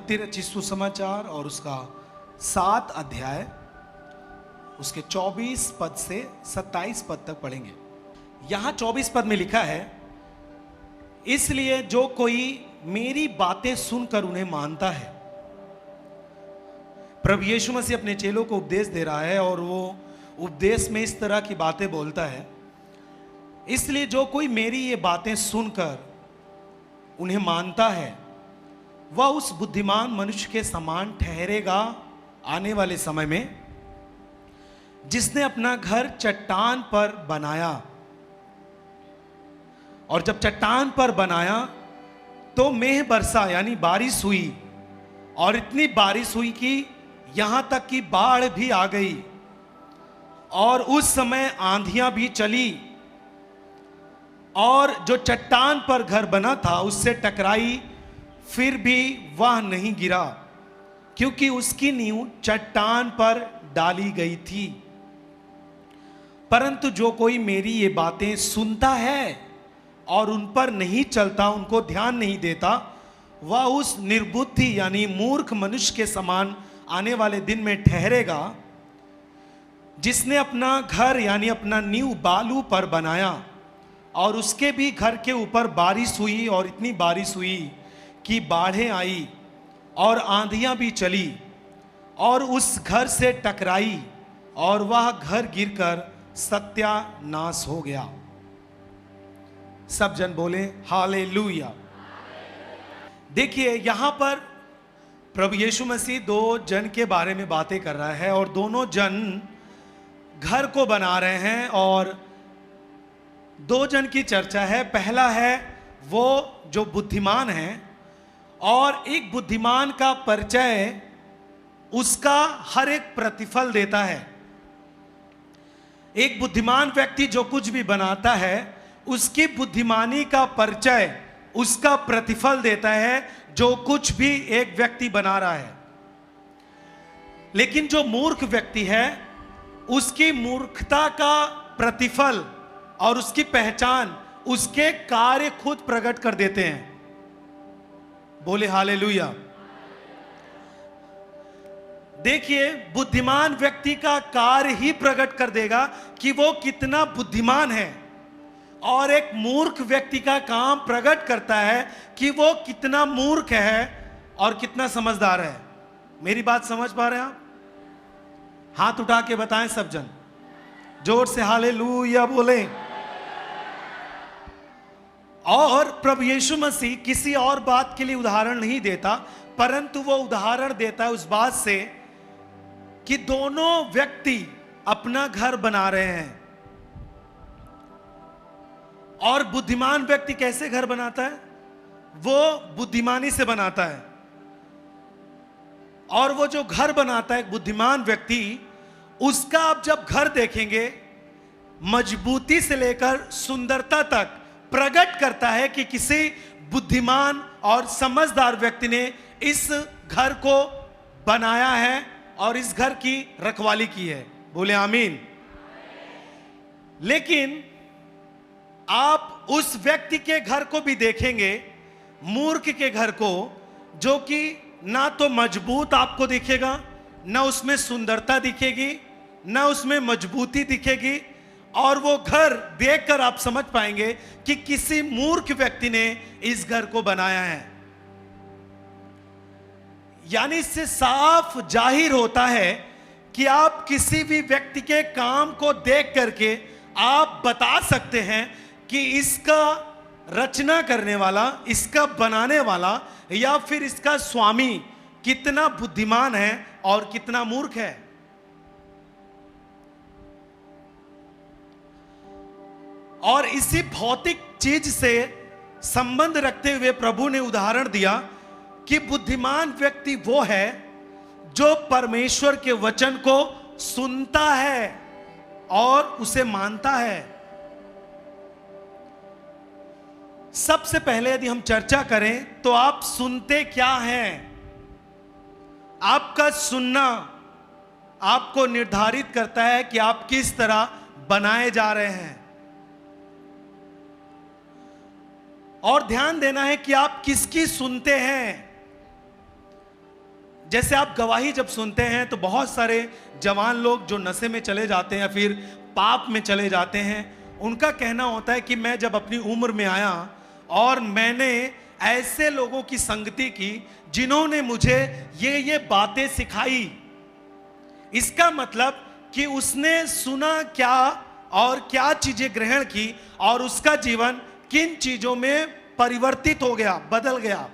मत्ती रचित सुसमाचार और उसका 7 अध्याय उसके 24 पद से 27 पद तक पढ़ेंगे। यहां 24 पद में लिखा है, इसलिए जो कोई मेरी बातें सुनकर उन्हें मानता है। प्रभु यीशु मसीह अपने चेलों को उपदेश दे रहा है और वो उपदेश में इस तरह की बातें बोलता है, इसलिए जो कोई मेरी ये बातें सुनकर उन्हें मानता है वह उस बुद्धिमान मनुष्य के समान ठहरेगा आने वाले समय में, जिसने अपना घर चट्टान पर बनाया। और जब चट्टान पर बनाया तो मेघ बरसा यानी बारिश हुई, और इतनी बारिश हुई कि यहां तक कि बाढ़ भी आ गई, और उस समय आंधियां भी चली, और जो चट्टान पर घर बना था उससे टकराई, फिर भी वह नहीं गिरा, क्योंकि उसकी नींव चट्टान पर डाली गई थी। परंतु जो कोई मेरी ये बातें सुनता है और उन पर नहीं चलता, उनको ध्यान नहीं देता, वह उस निर्बुद्धि यानी मूर्ख मनुष्य के समान आने वाले दिन में ठहरेगा, जिसने अपना घर यानी अपना नींव बालू पर बनाया, और उसके भी घर के ऊपर बारिश हुई, और इतनी बारिश हुई कि बाढ़ें आई और आंधियां भी चली, और उस घर से टकराई, और वह घर गिरकर सत्यानाश हो गया। सब जन बोले हालेलुया। देखिए यहां पर प्रभु यीशु मसीह 2 जन के बारे में बातें कर रहा है, और दोनों जन घर को बना रहे हैं, और 2 जन की चर्चा है। पहला है वो जो बुद्धिमान है, और एक बुद्धिमान का परिचय उसका हर एक प्रतिफल देता है। एक बुद्धिमान व्यक्ति जो कुछ भी बनाता है उसकी बुद्धिमानी का परिचय उसका प्रतिफल देता है, जो कुछ भी एक व्यक्ति बना रहा है। लेकिन जो मूर्ख व्यक्ति है उसकी मूर्खता का प्रतिफल और उसकी पहचान उसके कार्य खुद प्रकट कर देते हैं। बोले हालेलुया। देखिए बुद्धिमान व्यक्ति का कार्य ही प्रकट कर देगा कि वो कितना बुद्धिमान है, और एक मूर्ख व्यक्ति का काम प्रकट करता है कि वो कितना मूर्ख है और कितना समझदार है। मेरी बात समझ पा रहे हैं आप? हाथ उठा के बताएं सब जन, जोर से हालेलुया बोले। और प्रभु यीशु मसीह किसी और बात के लिए उदाहरण नहीं देता, परंतु वो उदाहरण देता है उस बात से कि दोनों व्यक्ति अपना घर बना रहे हैं। और बुद्धिमान व्यक्ति कैसे घर बनाता है? वो बुद्धिमानी से बनाता है। और वो जो घर बनाता है बुद्धिमान व्यक्ति, उसका आप जब घर देखेंगे मजबूती से लेकर सुंदरता तक प्रकट करता है कि किसी बुद्धिमान और समझदार व्यक्ति ने इस घर को बनाया है और इस घर की रखवाली की है। बोले आमीन। लेकिन आप उस व्यक्ति के घर को भी देखेंगे, मूर्ख के घर को, जो कि ना तो मजबूत आपको दिखेगा, ना उसमें सुंदरता दिखेगी, ना उसमें मजबूती दिखेगी, और वो घर देखकर आप समझ पाएंगे कि किसी मूर्ख व्यक्ति ने इस घर को बनाया है। यानी इससे साफ जाहिर होता है कि आप किसी भी व्यक्ति के काम को देख करके आप बता सकते हैं कि इसका रचना करने वाला, इसका बनाने वाला, या फिर इसका स्वामी कितना बुद्धिमान है और कितना मूर्ख है। और इसी भौतिक चीज से संबंध रखते हुए प्रभु ने उदाहरण दिया कि बुद्धिमान व्यक्ति वो है जो परमेश्वर के वचन को सुनता है और उसे मानता है। सबसे पहले यदि हम चर्चा करें तो आप सुनते क्या हैं? आपका सुनना आपको निर्धारित करता है कि आप किस तरह बनाए जा रहे हैं। और ध्यान देना है कि आप किसकी सुनते हैं। जैसे आप गवाही जब सुनते हैं तो बहुत सारे जवान लोग जो नशे में चले जाते हैं या फिर पाप में चले जाते हैं, उनका कहना होता है कि मैं जब अपनी उम्र में आया और मैंने ऐसे लोगों की संगति की जिन्होंने मुझे ये बातें सिखाई। इसका मतलब कि उसने सुना क्या और क्या चीजें ग्रहण की और उसका जीवन किन चीजों में परिवर्तित हो गया, बदल गया,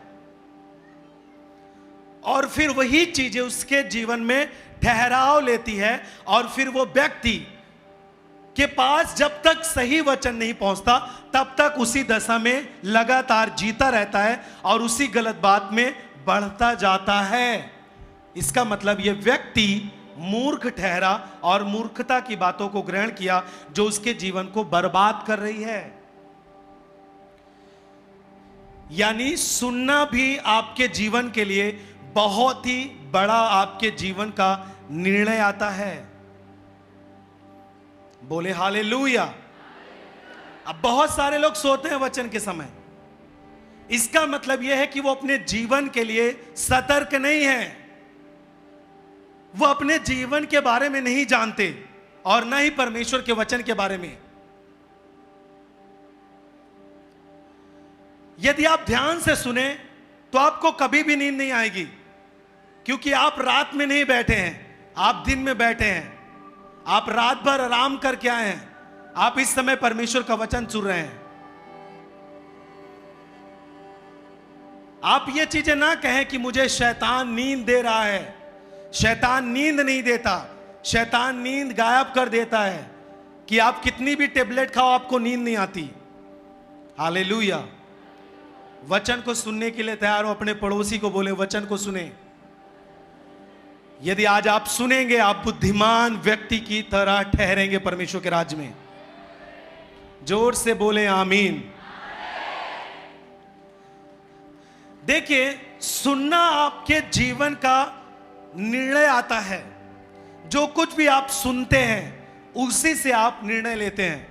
और फिर वही चीजें उसके जीवन में ठहराव लेती है। और फिर वो व्यक्ति के पास जब तक सही वचन नहीं पहुंचता तब तक उसी दशा में लगातार जीता रहता है और उसी गलत बात में बढ़ता जाता है। इसका मतलब ये व्यक्ति मूर्ख ठहरा और मूर्खता की बातों को ग्रहण किया जो उसके जीवन को बर्बाद कर रही है। यानी सुनना भी आपके जीवन के लिए बहुत ही बड़ा आपके जीवन का निर्णय आता है। बोले हालेलुया। अब बहुत सारे लोग सोते हैं वचन के समय, इसका मतलब यह है कि वो अपने जीवन के लिए सतर्क नहीं है, वो अपने जीवन के बारे में नहीं जानते और न ही परमेश्वर के वचन के बारे में। यदि आप ध्यान से सुने तो आपको कभी भी नींद नहीं आएगी, क्योंकि आप रात में नहीं बैठे हैं, आप दिन में बैठे हैं, आप रात भर आराम करके आए हैं, आप इस समय परमेश्वर का वचन सुन रहे हैं। आप ये चीजें ना कहें कि मुझे शैतान नींद दे रहा है। शैतान नींद नहीं देता, शैतान नींद गायब कर देता है। कि आप कितनी भी टेबलेट खाओ आपको नींद नहीं आती। हालेलुया। वचन को सुनने के लिए तैयार हो, अपने पड़ोसी को बोले वचन को सुने। यदि आज आप सुनेंगे आप बुद्धिमान व्यक्ति की तरह ठहरेंगे परमेश्वर के राज्य में। जोर से बोले आमीन। देखिए, सुनना आपके जीवन का निर्णय आता है। जो कुछ भी आप सुनते हैं उसी से आप निर्णय लेते हैं।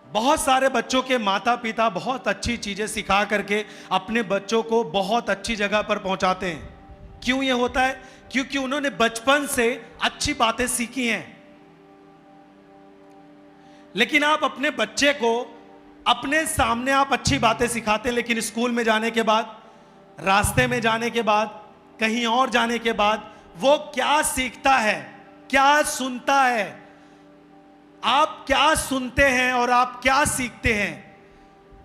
बहुत सारे बच्चों के माता पिता बहुत अच्छी चीजें सिखा करके अपने बच्चों को बहुत अच्छी जगह पर पहुंचाते हैं। क्यों ये होता है? क्योंकि उन्होंने बचपन से अच्छी बातें सीखी हैं। लेकिन आप अपने बच्चे को अपने सामने आप अच्छी बातें सिखाते हैं, लेकिन स्कूल में जाने के बाद, रास्ते में जाने के बाद, कहीं और जाने के बाद वो क्या सीखता है, क्या सुनता है, आप क्या सुनते हैं और आप क्या सीखते हैं?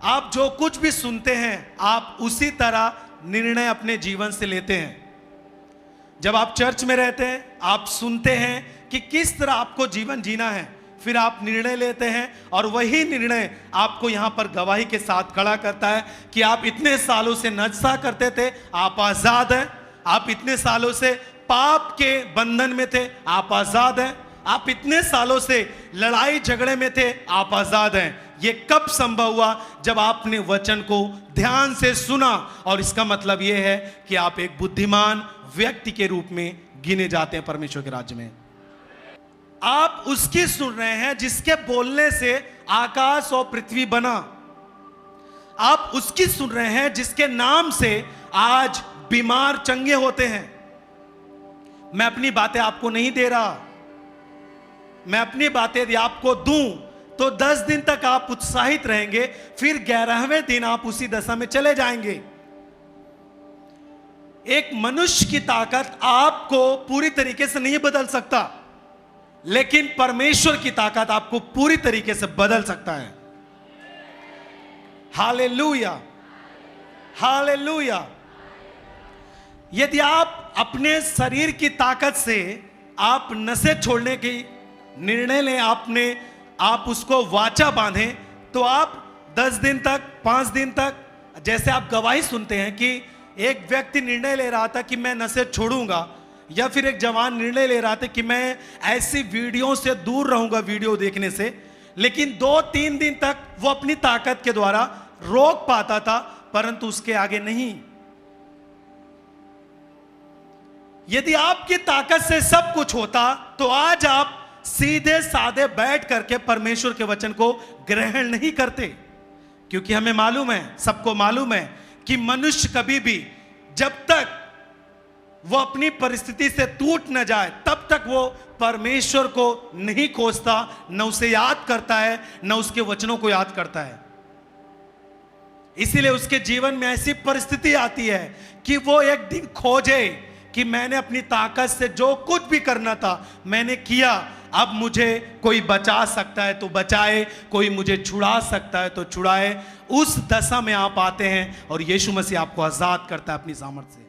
आप जो कुछ भी सुनते हैं आप उसी तरह निर्णय अपने जीवन से लेते हैं। जब आप चर्च में रहते हैं आप सुनते हैं कि किस तरह आपको जीवन जीना है, फिर आप निर्णय लेते हैं और वही निर्णय आपको यहां पर गवाही के साथ खड़ा करता है कि आप इतने सालों से नशा करते थे, आप आजाद हैं। आप इतने सालों से पाप के बंधन में थे, आप आजाद हैं। आप इतने सालों से लड़ाई झगड़े में थे, आप आजाद हैं। ये कब संभव हुआ? जब आपने वचन को ध्यान से सुना। और इसका मतलब यह है कि आप एक बुद्धिमान व्यक्ति के रूप में गिने जाते हैं परमेश्वर के राज्य में। आप उसकी सुन रहे हैं जिसके बोलने से आकाश और पृथ्वी बना। आप उसकी सुन रहे हैं जिसके नाम से आज बीमार चंगे होते हैं। मैं अपनी बातें आपको नहीं दे रहा, मैं अपनी बातें यदि आपको दूं तो 10 दिन तक आप उत्साहित रहेंगे, फिर 11वें दिन आप उसी दशा में चले जाएंगे। एक मनुष्य की ताकत आपको पूरी तरीके से नहीं बदल सकता, लेकिन परमेश्वर की ताकत आपको पूरी तरीके से बदल सकता है। Hallelujah, hallelujah. यदि आप अपने शरीर की ताकत से आप नशे छोड़ने की निर्णय लें, आप उसको वाचा बांधें, तो आप 10 दिन तक, 5 दिन तक, जैसे आप गवाही सुनते हैं कि एक व्यक्ति निर्णय ले रहा था कि मैं नशे छोड़ूंगा, या फिर एक जवान निर्णय ले रहा था कि मैं ऐसी वीडियो से दूर रहूंगा, वीडियो देखने से, लेकिन 2-3 दिन तक वो अपनी ताकत के द्वारा रोक पाता था, परंतु उसके आगे नहीं। यदि आपकी ताकत से सब कुछ होता तो आज आप सीधे साधे बैठ करके परमेश्वर के वचन को ग्रहण नहीं करते, क्योंकि हमें मालूम है, सबको मालूम है कि मनुष्य कभी भी जब तक वो अपनी परिस्थिति से टूट न जाए तब तक वो परमेश्वर को नहीं खोजता, न उसे याद करता है, न उसके वचनों को याद करता है। इसीलिए उसके जीवन में ऐसी परिस्थिति आती है कि वो एक दिन खोजे कि मैंने अपनी ताकत से जो कुछ भी करना था मैंने किया, अब मुझे कोई बचा सकता है तो बचाए, कोई मुझे छुड़ा सकता है तो छुड़ाए। उस दशा में आप आते हैं और यीशु मसीह आपको आजाद करता है अपनी सामर्थ से।